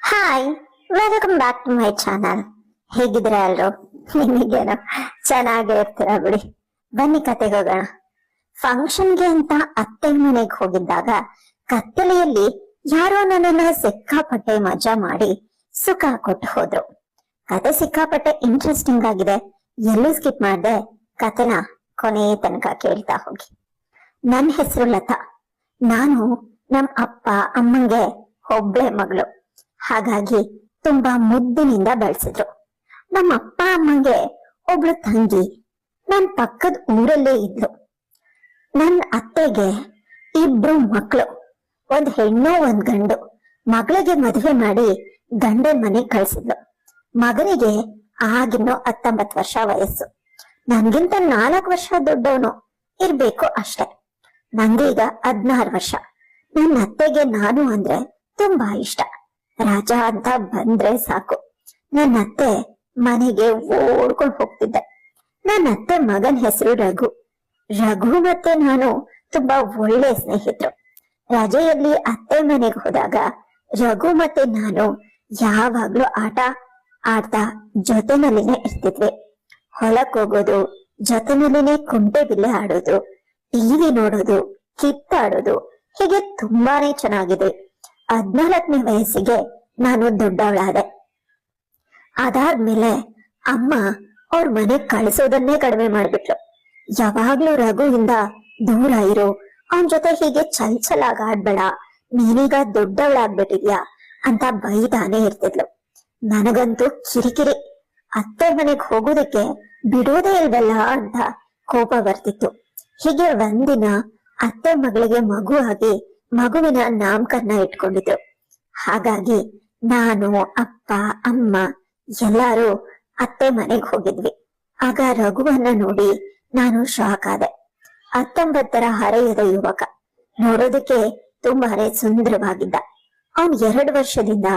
Hi, welcome back to my channel. ಹೇಗಿದ್ರೆ ಎಲ್ರು? ನಿಮಗೇನು ಚೆನ್ನಾಗೇ ಇರ್ತೀರ ಬಿಡಿ. ಬನ್ನಿ ಕತೆಗೆ ಹೋಗೋಣ. ಫಂಕ್ಷನ್ಗೆ ಅಂತ ಅತ್ತೆ ಮನೆಗೆ ಹೋಗಿದ್ದಾಗ ಕತ್ತಲೆಯಲ್ಲಿ ಯಾರೋ ನನ್ನನ್ನ ಸಿಕ್ಕಾಪಟ್ಟೆ ಮಜಾ ಮಾಡಿ ಸುಖ ಕೊಟ್ಟು ಹೋದ್ರು. ಕತೆ ಸಿಕ್ಕಾಪಟ್ಟೆ ಇಂಟ್ರೆಸ್ಟಿಂಗ್ ಆಗಿದೆ. ಎಲ್ಲೂ ಸ್ಕಿಪ್ ಮಾಡ್ದೆ ಕತೆನ ಕೊನೆಯ ತನಕ ಕೇಳ್ತಾ ಹೋಗಿ. ನನ್ನ ಹೆಸರು ಲತಾ. ನಾನು ನಮ್ ಅಪ್ಪ ಅಮ್ಮಂಗೆ ಒಬ್ಳೆ ಮಗಳು. ಹಾಗಾಗಿ ತುಂಬಾ ಮುದ್ದಿನಿಂದ ಬೆಳೆಸಿದ್ರು. ನಮ್ಮ ಅಪ್ಪ ಅಮ್ಮಂಗೆ ಒಬ್ಳು ತಂಗಿ ನನ್ ಪಕ್ಕದ ಊರಲ್ಲೇ ಇದ್ಲು. ನನ್ ಅತ್ತೆಗೆ ಇಬ್ರು ಮಕ್ಕಳು, ಒಂದ್ ಹೆಣ್ಣು ಒಂದ್ ಗಂಡು. ಮಗಳಿಗೆ ಮದುವೆ ಮಾಡಿ ಗಂಡನ ಮನೆಗ್ ಕಳ್ಸಿದ್ಲು. ಮಗನಿಗೆ ಆಗಿನ್ನೂ 19 ವರ್ಷ ವಯಸ್ಸು. ನನ್ಗಿಂತ 4 ವರ್ಷ ದೊಡ್ಡವನು ಇರ್ಬೇಕು ಅಷ್ಟೆ. ನಂಗೀಗ 16 ವರ್ಷ. ನನ್ನ ಅತ್ತೆಗೆ ನಾನು ಅಂದ್ರೆ ತುಂಬಾ ಇಷ್ಟ. ರಾಜ ಅಂತ ಬಂದ್ರೆ ಸಾಕು. ನನ್ನ ಅತ್ತೆ ಮನೆಗೆ ಓಡ್ಕೊಂಡು ಹೋಗ್ತಿದ್ದೆ. ನನ್ನ ಅತ್ತೆ ಮಗನ ಹೆಸರು ರಘು. ರಘು ಮತ್ತೆ ನಾನು ತುಂಬಾ ಒಳ್ಳೆ ಸ್ನೇಹಿತರು. ರಜೆಯಲ್ಲಿ ಅತ್ತೆ ಮನೆಗೆ ಹೋದಾಗ ರಘು ಮತ್ತೆ ನಾನು ಯಾವಾಗ್ಲೂ ಆಟ ಆಡ್ತಾ ಜೊತೆನಲ್ಲಿನೇ ಇರ್ತಿದ್ವಿ. ಹೊಲಕ್ ಹೋಗೋದು, ಜೊತೆನಲ್ಲಿನೇ ಕುಂಟೆ ಬಿಲ್ಲೆ ಆಡೋದು, ಟಿವಿ ನೋಡೋದು, ಕಿತ್ತಾಡೋದು, ಹೀಗೆ ತುಂಬಾನೇ ಚೆನ್ನಾಗಿದೆ. 14ನೇ ವಯಸ್ಸಿಗೆ ನಾನು ದೊಡ್ಡವಳಾದೆ. ಅದಾದ್ಮೇಲೆ ಅಮ್ಮ ಅವ್ರ ಮನೆಗ್ ಕಳಿಸೋದನ್ನೇ ಕಡಿಮೆ ಮಾಡ್ಬಿಟ್ರು. ಯಾವಾಗ್ಲೂ ರಘುವಿಂದ ದೂರ ಇರು, ಅವನ್ ಜೊತೆ ಹೀಗೆ ಚಲ್ಚಲಾಗ ಆಡ್ಬೇಡ, ನೀನೀಗ ದೊಡ್ಡವಳಾಗ್ಬಿಟ್ಟಿದ್ಯಾ ಅಂತ ಬೈದಾನೆ ಇರ್ತಿದ್ಲು. ನನಗಂತೂ ಕಿರಿಕಿರಿ. ಅತ್ತೆ ಮನೆಗ್ ಹೋಗೋದಕ್ಕೆ ಬಿಡೋದೇ ಇಲ್ವಲ್ಲ ಅಂತ ಕೋಪ ಬರ್ತಿತ್ತು. ಹೀಗೆ ಒಂದಿನ ಅತ್ತೆ ಮಗಳಿಗೆ ಮಗು ಆಗಿ ಮಗುವಿನ ನಾಮಕರಣ ಇಟ್ಕೊಂಡಿದ್ರು. ಹಾಗಾಗಿ ನಾನು ಅಪ್ಪ ಅಮ್ಮ ಎಲ್ಲಾರು ಅತ್ತೆ ಮನೆಗ್ ಹೋಗಿದ್ವಿ. ಆಗ ರಘುವನ್ನ ನೋಡಿ ನಾನು ಶಾಕ್ ಆದೆ. 19ರ ಹರೆಯದ ಯುವಕ, ನೋಡೋದಕ್ಕೆ ತುಂಬಾನೇ ಸುಂದರವಾಗಿದ್ದ. ಅವನ್ 2 ವರ್ಷದಿಂದ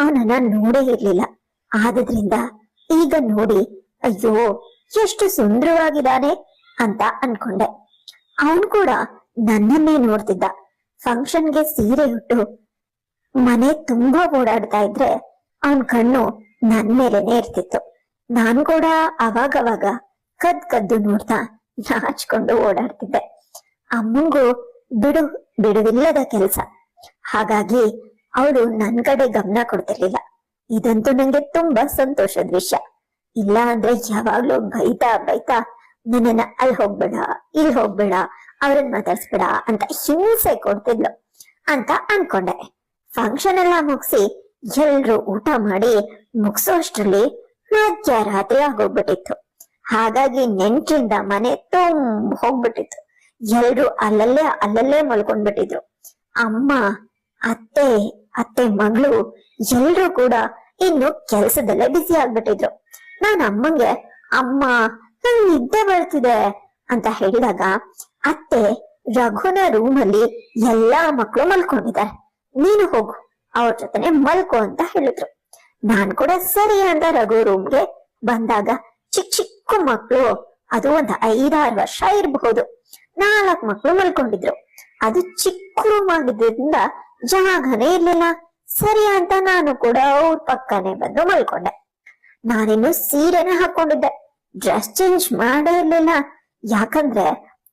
ಅವನನ್ನ ನೋಡೇ ಇರ್ಲಿಲ್ಲ. ಆದ್ರಿಂದ ಈಗ ನೋಡಿ ಅಯ್ಯೋ ಎಷ್ಟು ಸುಂದರವಾಗಿದ್ದಾನೆ ಅಂತ ಅನ್ಕೊಂಡೆ. ಅವನ್ ಕೂಡ ನನ್ನನ್ನೇ ನೋಡ್ತಿದ್ದ. ಫಂಕ್ಷನ್ಗೆ ಸೀರೆ ಉಟ್ಟು ಮನೆ ತುಂಬಾ ಓಡಾಡ್ತಾ ಇದ್ರೆ ಅವನ್ ಕಣ್ಣು ನನ್ ಮೇಲೆನೆ ಇರ್ತಿತ್ತು. ನಾನು ಕೂಡ ಅವಾಗವಾಗ ಕದ್ದು ನೋಡ್ತಾ ನಾಚ್ಕೊಂಡು ಓಡಾಡ್ತಿದ್ದೆ. ಅಮ್ಮಂಗೂ ಬಿಡುವಿಲ್ಲದ ಕೆಲ್ಸ. ಹಾಗಾಗಿ ಅವಳು ನನ್ ಕಡೆ ಗಮನ ಕೊಡ್ತಿರ್ಲಿಲ್ಲ. ಇದಂತೂ ನಂಗೆ ತುಂಬಾ ಸಂತೋಷದ ವಿಷಯ. ಇಲ್ಲ ಅಂದ್ರೆ ಯಾವಾಗ್ಲೂ ಬೈತಾ ನನ್ನನ್ನ ಅಲ್ಲಿ ಹೋಗ್ಬೇಡ, ಇಲ್ಲಿ ಹೋಗ್ಬೇಡ, ಅವ್ರನ್ನ ಮಾತಾಡ್ಸ್ಬೇಡ ಅಂತ ಹಿಂಸೆ ಕೊಡ್ತಿದ್ಲು ಅಂತ ಅನ್ಕೊಂಡೆ. ಫಂಕ್ಷನ್ ಎಲ್ಲ ಮುಗಿಸಿ ಎಲ್ರು ಊಟ ಮಾಡಿ ಮುಗಿಸೋ ಅಷ್ಟ್ರಲ್ಲಿ ಮಧ್ಯರಾತ್ರಿ ಆಗೋಗ್ಬಿಟ್ಟಿತ್ತು. ಹಾಗಾಗಿ ನೆಂಟ್ರಿಂದ ಮನೆ ತುಂಬ ಹೋಗ್ಬಿಟ್ಟಿತ್ತು. ಎಲ್ರು ಅಲ್ಲಲ್ಲೇ ಮಲ್ಕೊಂಡ್ಬಿಟ್ಟಿದ್ರು. ಅಮ್ಮ, ಅತ್ತೆ ಮಗಳು ಎಲ್ರು ಕೂಡ ಇನ್ನು ಕೆಲ್ಸದಲ್ಲೇ ಬಿಸಿ ಆಗ್ಬಿಟ್ಟಿದ್ರು. ನಾನ್ ಅಮ್ಮಂಗೆ ಅಮ್ಮ ನಂಗೆ ನಿದ್ದೆ ಬರ್ತಿದೆ ಅಂತ ಹೇಳಿದಾಗ ಅತ್ತೆ ರಘುನ ರೂಮಲ್ಲಿ ಎಲ್ಲಾ ಮಕ್ಕಳು ಮಲ್ಕೊಂಡಿದ್ದಾರೆ, ನೀನು ಹೋಗು ಅವ್ರ ಜೊತೆನೆ ಮಲ್ಕೋ ಅಂತ ಹೇಳಿದ್ರು. ನಾನ್ ಕೂಡ ಸರಿ ಅಂತ ರಘು ರೂಮ್ಗೆ ಬಂದಾಗ ಚಿಕ್ಕ ಮಕ್ಕಳು, ಅದು ಒಂದು 5-6 ವರ್ಷ ಇರಬಹುದು, 4 ಮಕ್ಕಳು ಮಲ್ಕೊಂಡಿದ್ರು. ಅದು ಚಿಕ್ಕ ರೂಮ್ ಆಗಿದ್ದರಿಂದ ಜಾಗನೇ ಇರ್ಲಿಲ್ಲ. ಸರಿ ಅಂತ ನಾನು ಕೂಡ ಅವ್ರ ಪಕ್ಕನೆ ಬಂದು ಮಲ್ಕೊಂಡೆ. ನಾನಿನ್ನು ಸೀರೆನ ಹಾಕೊಂಡಿದ್ದೆ, ಡ್ರೆಸ್ ಚೇಂಜ್ ಮಾಡೇ ಇರ್ಲಿಲ್ಲ. ಯಾಕಂದ್ರೆ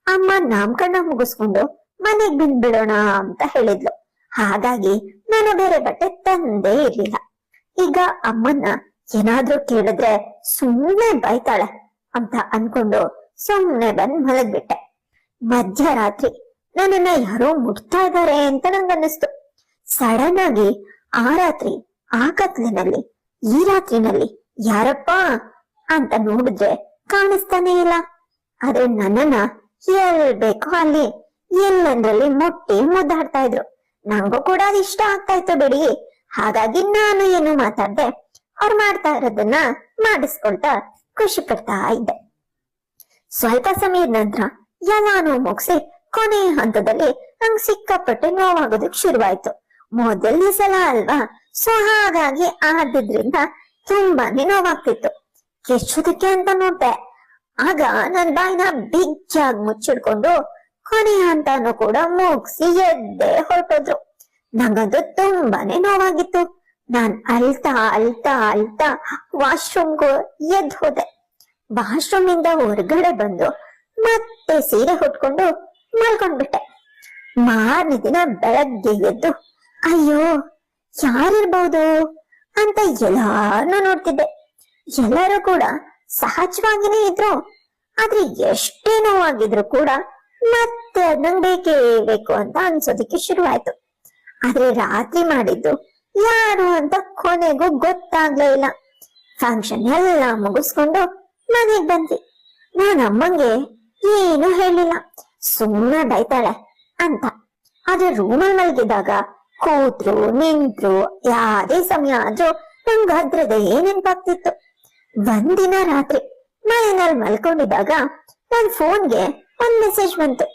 ಅಮ್ಮ ನಾಮಕರಣ ಮುಗಿಸ್ಕೊಂಡು ಮನೆಗ್ ಬಂದ್ಬಿಡೋಣ ಅಂತ ಹೇಳಿದ್ಲು. ಹಾಗಾಗಿ ನಾನು ಬೇರೆ ಬಟ್ಟೆ ತಂದೇ ಇರ್ಲಿಲ್ಲ. ಈಗ ಅಮ್ಮನ್ನ ಏನಾದ್ರೂ ಕೇಳಿದ್ರೆ ಸುಮ್ನೆ ಬೈತಾಳೆ ಅಂತ ಅನ್ಕೊಂಡು ಸುಮ್ನೆ ಬಂದ್ ಮಲಗ್ಬಿಟ್ಟೆ. ಮಧ್ಯರಾತ್ರಿ ನನ್ನನ್ನ ಯಾರೋ ಮುಟ್ತಾ ಇದ್ದಾರೆ ಅಂತ ನಂಗನ್ನಿಸ್ತು. ಸಡನ್ ಆಗಿ ಆ ರಾತ್ರಿ ಆ ಕತ್ಲಿನಲ್ಲಿ ಈ ರಾತ್ರಿನಲ್ಲಿ ಯಾರಪ್ಪ ಅಂತ ನೋಡಿದ್ರೆ ಕಾಣಿಸ್ತಾನೆ ಇಲ್ಲ. ಆದ್ರೆ ನನ್ನನ್ನ ಎಲ್ ಬೇಕೋ ಅಲ್ಲಿ ಎಲ್ಲಂದ್ರಲ್ಲಿ ಮುಟ್ಟಿ ಮುದ್ದಾಡ್ತಾ ಇದ್ರು. ನಂಗೂ ಕೂಡ ಅದು ಇಷ್ಟ ಆಗ್ತಾ ಇತ್ತು ಬಿಡಿ. ಹಾಗಾಗಿ ನಾನು ಏನು ಮಾತಾಡ್ದೆ, ಅವ್ರು ಮಾಡ್ತಾ ಇರೋದನ್ನ ಮಾಡಿಸ್ಕೊಳ್ತಾ ಖುಷಿ ಪಡ್ತಾ ಇದ್ದೆ. ಸ್ವಲ್ಪ ಸಮಯದ ನಂತರ ಎಲ್ಲಾನು ಮುಗಿಸಿ ಕೊನೆಯ ಹಂತದಲ್ಲಿ ನಂಗೆ ಸಿಕ್ಕಾಪಟ್ಟೆ ನೋವಾಗೋದಕ್ ಶುರುವಾಯ್ತು. ಮೊದಲನೇ ಸಲ ಅಲ್ವಾ, ಸೊ ಹಾಗಾಗಿ ಆದ್ರಿಂದ ತುಂಬಾನೇ ನೋವಾಗ್ತಿತ್ತು. ಕೆಚ್ಚೋದಕ್ಕೆ ಅಂತ ನೋಡ್ದೆ. ಆಗ ನನ್ ಬಾಯಿನ ಬಿಗ್ಗಾಗಿ ಮುಚ್ಚಿಡ್ಕೊಂಡು ಕೊನೆಯ ಹಂತನೂ ಕೂಡ ಮುಗಿಸಿ ಎದ್ದೆ ಹೊರಟೋದ್ರು. ನಂಗಂತೂ ತುಂಬಾನೇ ನೋವಾಗಿತ್ತು. ನಾನ್ ಅಳ್ತಾ ಅಳ್ತಾ ಅಳ್ತಾ ವಾಶ್ರೂಮ್ಗೂ ಎದ್ದು ಹೋದೆ. ವಾಶ್ರೂಮ್ ಇಂದ ಹೊರಗಡೆ ಬಂದು ಮತ್ತೆ ಸೀರೆ ಹೊಟ್ಕೊಂಡು ಮಲ್ಕೊಂಡ್ಬಿಟ್ಟೆ. ಮಾರನೇ ದಿನ ಬೆಳಗ್ಗೆ ಎದ್ದು ಅಯ್ಯೋ ಯಾರಿರ್ಬಹುದು ಅಂತ ಎಲ್ಲಾರನ್ನೂ ನೋಡ್ತಿದ್ದೆ. ಎಲ್ಲರೂ ಕೂಡ ಸಹಜವಾಗಿನೇ ಇದ್ರು. ಆದ್ರೆ ಎಷ್ಟೇ ನೋವಾಗಿದ್ರು ಕೂಡ ಮತ್ತೆ ನಂಗೆ ಬೇಕೇ ಬೇಕು ಅಂತ ಅನ್ಸೋದಿಕ್ಕೆ ಶುರುವಾಯ್ತು. ಆದ್ರೆ ರಾತ್ರಿ ಮಾಡಿದ್ದು ಯಾರು ಅಂತ ಕೊನೆಗೂ ಗೊತ್ತಾಗ್ಲೇ ಇಲ್ಲ. ಫಂಕ್ಷನ್ ಎಲ್ಲ ಮುಗಿಸ್ಕೊಂಡು ಮನೆಗ್ ಬಂದ್ವಿ. ನಾನ್ ಅಮ್ಮಂಗೆ ಏನು ಹೇಳಿಲ್ಲ, ಸುಮ್ಮನೆ ಬೈತಾಳೆ ಅಂತ. ಆದ್ರೆ ರೂಮಲ್ಲಿ ಮಲಗಿದಾಗ ಕೂತ್ರು ನಿಂತ್ರು ಯಾವ್ದೇ ಸಮಯ ಆದ್ರೂ ನಂಗೆ ಅದ್ರದೇ ನೆನ್ಪಾಗ್ತಿತ್ತು. ಒಂದಿನ ರಾತ್ರಿ ಮನೆಯಲ್ಲಿ ಮಲ್ಕೊಂಡಿದ್ದಾಗ ನನ್ ಫೋನ್ಗೆ ಒಂದ್ ಮೆಸೇಜ್ ಬಂತು.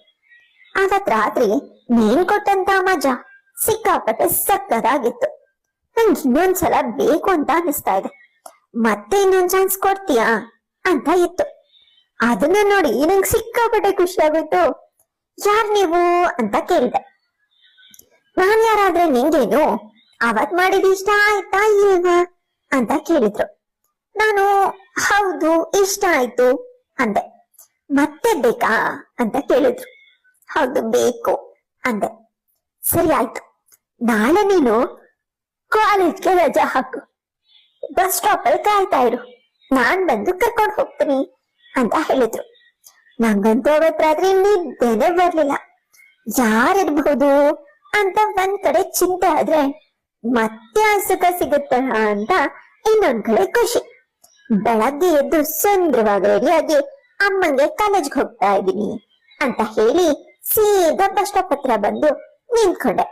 ಅವತ್ ರಾತ್ರಿ ನೀನ್ ಕೊಟ್ಟಂತ ಮಜಾ ಸಿಕ್ಕಾಪಟ್ಟೆ ಸಕ್ಕದಾಗಿತ್ತು. ನಂಗೆ ಇನ್ನೊಂದ್ಸಲ ಬೇಕು ಅಂತ ಅನಿಸ್ತಾ ಇದೆ. ಮತ್ತೆ ಇನ್ನೊಂದ್ ಚಾನ್ಸ್ ಕೊಡ್ತೀಯಾ ಅಂತ ಇತ್ತು. ಅದನ್ನ ನೋಡಿ ನಂಗೆ ಸಿಕ್ಕಾಪಟ್ಟೆ ಖುಷಿ ಆಗೋಯ್ತು. ಯಾರ್ ನೀವು ಅಂತ ಕೇಳಿದೆ. ನಾನ್ ಯಾರಾದ್ರೆ ನಿಂಗೇನು, ಅವತ್ ಮಾಡಿದ ಇಷ್ಟ ಆಯ್ತಾ ಇಲ್ವಾ ಅಂತ ಕೇಳಿದ್ರು. ನಾನು ಹೌದು ಇಷ್ಟ ಆಯ್ತು ಅಂದೆ. ಮತ್ತೆ ಬೇಕಾ ಅಂತ ಕೇಳಿದ್ರು. ಹೌದು ಬೇಕು ಅಂದೆ. ಸರಿ ಆಯ್ತು, ನಾಳೆ ನೀನು ಕಾಲೇಜ್ಗೆ ರಜಾ ಹಾಕು, ಬಸ್ ಸ್ಟಾಪ್ ಅಲ್ಲಿ ಕಾಯ್ತಾ ಇರು, ನಾನ್ ಬಂದು ಕರ್ಕೊಂಡು ಹೋಗ್ತೀನಿ ಅಂತ ಹೇಳಿದ್ರು. ನಂಗಂತೂ ಅವತ್ ರಾತ್ರಿ ನಿದ್ದೆನೆ ಬರ್ಲಿಲ್ಲ. ಯಾರಿರ್ಬಹುದು ಅಂತ ಒಂದ್ ಕಡೆ ಚಿಂತೆ ಆದ್ರೆ ಮತ್ತೆ ಆ ಸುಖ ಸಿಗುತ್ತ ಅಂತ ಇನ್ನೊಂದ್ ಕಡೆ ಖುಷಿ. ಬೆಳಗ್ಗೆ ಎದ್ದು ಸುಂದರವಾಗಿ ರೆಡಿಯಾಗಿ ಅಮ್ಮಂಗೆ ಕಾಲೇಜ್ಗೆ ಹೋಗ್ತಾ ಇದ್ದೀನಿ ಅಂತ ಹೇಳಿ ಸೀದಾ ಬಸ್ ಸ್ಟಾಪ್ ಹತ್ರ ಬಂದು ನಿಂತ್ಕೊಂಡೆ.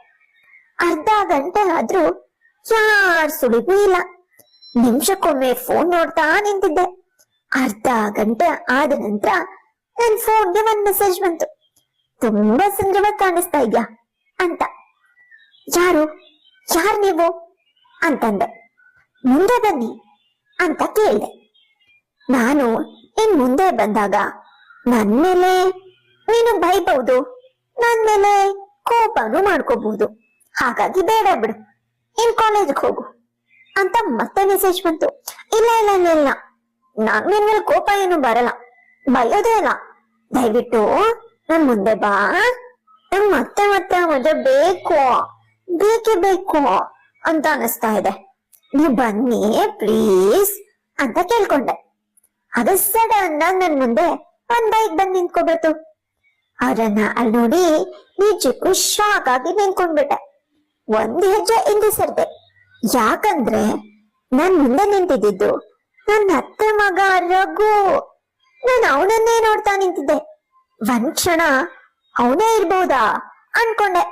ಅರ್ಧ ಗಂಟೆ ಆದ್ರೂ ಯಾರ್ ಸುಳಿಗೂ ಇಲ್ಲ. ನಿಮಿಷಕ್ಕೊಮ್ಮೆ ಫೋನ್ ನೋಡ್ತಾ ನಿಂತಿದ್ದೆ. ಅರ್ಧ ಗಂಟೆ ಆದ ನಂತರ ನನ್ ಫೋನ್ಗೆ ಒಂದ್ ಮೆಸೇಜ್ ಬಂತು. ತುಂಬಾ ಸುಂದರವಾಗಿ ಕಾಣಿಸ್ತಾ ಇದ್ಯಾ ಅಂತ. ಯಾರು ನೀವು ಅಂತಂದೆ. ಮುಂದೆ ಬನ್ನಿ ಅಂತ ಕೇಳಿದೆ. ನಾನು ಇನ್ ಮುಂದೆ ಬಂದಾಗ ನನ್ ಮೇಲೆ ನೀನು ಬೈಬಹುದು, ನನ್ ಮೇಲೆ ಕೋಪನು ಮಾಡ್ಕೋಬಹುದು, ಹಾಗಾಗಿ ಬೇಡ ಬಿಡು, ಇನ್ ಕಾಲೇಜ್ಗೆ ಹೋಗು ಅಂತ ಮತ್ತೆ ಮೆಸೇಜ್ ಬಂತು. ಇಲ್ಲ ಇಲ್ಲ ಇಲ್ಲ ಇಲ್ಲ, ನಾನ್ ನಿನ್ ಮೇಲೆ ಕೋಪ ಏನು ಬರಲ್ಲ, ಬೈಯೋದೇ ಇಲ್ಲ, ದಯವಿಟ್ಟು ನನ್ ಮುಂದೆ ಬಾ, ನಂಗ್ ಮತ್ತೆ ಮತ್ತೆ ಮಜಾ ಬೇಕು, ಬೇಕೇ ಬೇಕು ಅಂತ ಅನಿಸ್ತಾ ಇದೆ, ನೀವು ಬನ್ನಿ ಪ್ಲೀಸ್ ಅಂತ ಕೇಳ್ಕೊಂಡೆ. ಅದು ಸಡನ್ ಆಗಿ ನನ್ ಮುಂದೆ ಒಂದ್ ಬೈಕ್ ಬಂದ್ ನಿಂತ್ಕೊಬಿಡ್ತು. ಅವ್ರನ್ನ ಅಲ್ಲಿ ನೋಡಿ ನಿಜಕ್ಕೂ ಶಾಕ್ ಆಗಿ ನಿಂತ್ಕೊಂಡ್ಬಿಟ್ಟೆ. ಒಂದ್ ಹೆಜ್ಜೆ ಹಿಂದೆ ಸರ್ದೆ. ಯಾಕಂದ್ರೆ ನನ್ ಮುಂದೆ ನಿಂತಿದ್ದು ನನ್ನ ಅತ್ತೆ ಮಗ ರಘು. ನಾನು ಅವನನ್ನೇ ನೋಡ್ತಾ ನಿಂತಿದ್ದೆ. ಒಂದ್ ಕ್ಷಣ ಅವನೇ ಇರ್ಬಹುದಾ ಅನ್ಕೊಂಡೆ.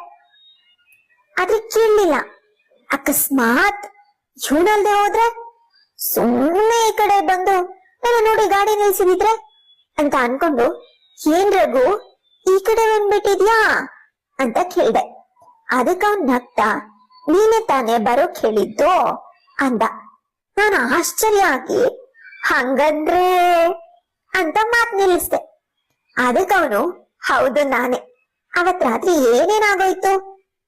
ಆದ್ರೆ ಕೇಳಲಿಲ್ಲ. ಅಕಸ್ಮಾತ್ ಇವನಲ್ದೆ ಹೋದ್ರೆ, ಸುಮ್ಮನೆ ಈ ಕಡೆ ಬಂದು ನನ್ನ ನೋಡಿ ಗಾಡಿ ನಿಲ್ಸಿದಿದ್ರೆ ಅಂತ ಅನ್ಕೊಂಡು, ಏನ್ ರಘು ಈ ಕಡೆ ಬಂದ್ಬಿಟ್ಟಿದ್ಯಾ ಅಂತ ಕೇಳ್ದೆ. ಅದಕ್ಕೆ ಅವ್ನ್ ನಗ್ತಾ, ನೀನೇ ತಾನೇ ಬರೋಕ್ ಹೇಳಿದ್ದು ಅಂದ. ನಾನು ಆಶ್ಚರ್ಯ ಆಗಿ ಹಂಗಂದ್ರೆ ಅಂತ ಮಾತ್ ನಿಲ್ಲಿಸ್ದೆ. ಅದಕ್ಕೆ ಅವನು, ಹೌದು ನಾನೇ, ಅವತ್ ರಾತ್ರಿ ಏನೇನಾಗೋಯ್ತು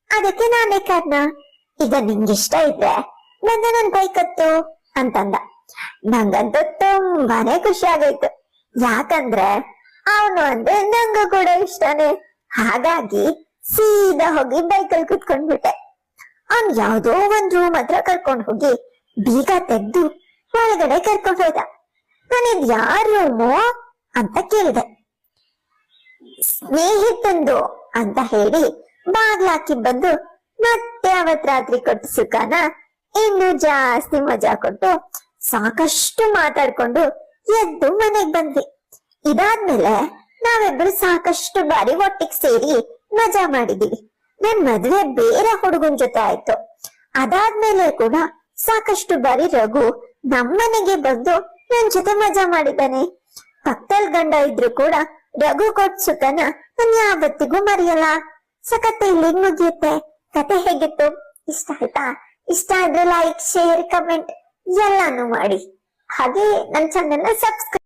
ಅದಕ್ಕೆ ನಾನೇ ಕಾರಣ, ಈಗ ನಿಂಗಿಷ್ಟ ಇದ್ರೆ ಬಂದು ನನ್ ಬೈಕತ್ತು ಅಂತಂದ. ನಂಗಂತೂ ತುಂಬಾನೇ ಖುಷಿ ಆಗೋಯ್ತು. ಯಾಕಂದ್ರೆ ಅವನು ಅಂದ್ರೆ ನಂಗೂ ಕೂಡ ಇಷ್ಟನೇ. ಹಾಗಾಗಿ ಸೀದಾ ಹೋಗಿ ಬೈಕಲ್ಲಿ ಕುತ್ಕೊಂಡ್ಬಿಟ್ಟೆ. ಅವ್ನ್ ಯಾವ್ದೋ ಒಂದ್ ರೂಮ್ ಹತ್ರ ಕರ್ಕೊಂಡ್ ಹೋಗಿ ಬೀಗ ತೆಗ್ದು ಒಳಗಡೆ ಕರ್ಕೊಂಡ್ ಹೋದ. ನಾನಿದ್ ಯಾರ ರೂಮು ಅಂತ ಕೇಳಿದೆ. ಸ್ನೇಹಿತಂದು ಅಂತ ಹೇಳಿ ಬಾಗ್ಲಾಕಿ ಬಂದು ಮತ್ತೆ ಅವತ್ ರಾತ್ರಿ ಕೊಟ್ಟು ಸುಖನ ಇನ್ನು ಜಾಸ್ತಿ ಮಜಾ ಕೊಟ್ಟು ಸಾಕಷ್ಟು ಮಾತಾಡ್ಕೊಂಡು ಎದ್ದು ಮನೆಗ್ ಬಂದ್ವಿ. ಇದಾದ್ಮೇಲೆ ನಾವಿಬ್ರು ಸಾಕಷ್ಟು ಬಾರಿ ಒಟ್ಟಿಗೆ ಸೇರಿ ಮಜಾ ಮಾಡಿದೀವಿ. ನನ್ ಮದ್ವೆ ಬೇರೆ ಹುಡುಗನ್ ಜೊತೆ ಆಯ್ತು. ಅದಾದ್ಮೇಲೆ ಕೂಡ ಸಾಕಷ್ಟು ಬಾರಿ ರಘು ನಮ್ಮನೆಗೆ ಬಂದು ನನ್ ಜೊತೆ ಮಜಾ ಮಾಡಿದ್ದಾನೆ. ಪಕ್ಕದಲ್ಲಿ ಗಂಡ ಇದ್ರು ಕೂಡ ರಘು ಕೊಟ್ ಸುಖನ ನಾನ್ ಯಾವತ್ತಿಗೂ ಮರೆಯಲ್ಲ. ಕತೆ ಇಲ್ಲಿಗೆ ಮುಗಿಯುತ್ತೆ. ಕತೆ ಹೇಗಿತ್ತು? ಇಷ್ಟ ಆಯ್ತಾ? ಇಷ್ಟ ಆದ್ರೆ ಲೈಕ್, ಶೇರ್, ಕಮೆಂಟ್ ಎಲ್ಲಾನು ಮಾಡಿ. ಹಾಗೆ ನನ್ನ ಚಾನೆಲ್ ನ ಸಬ್ಸ್ಕ್ರೈಬ್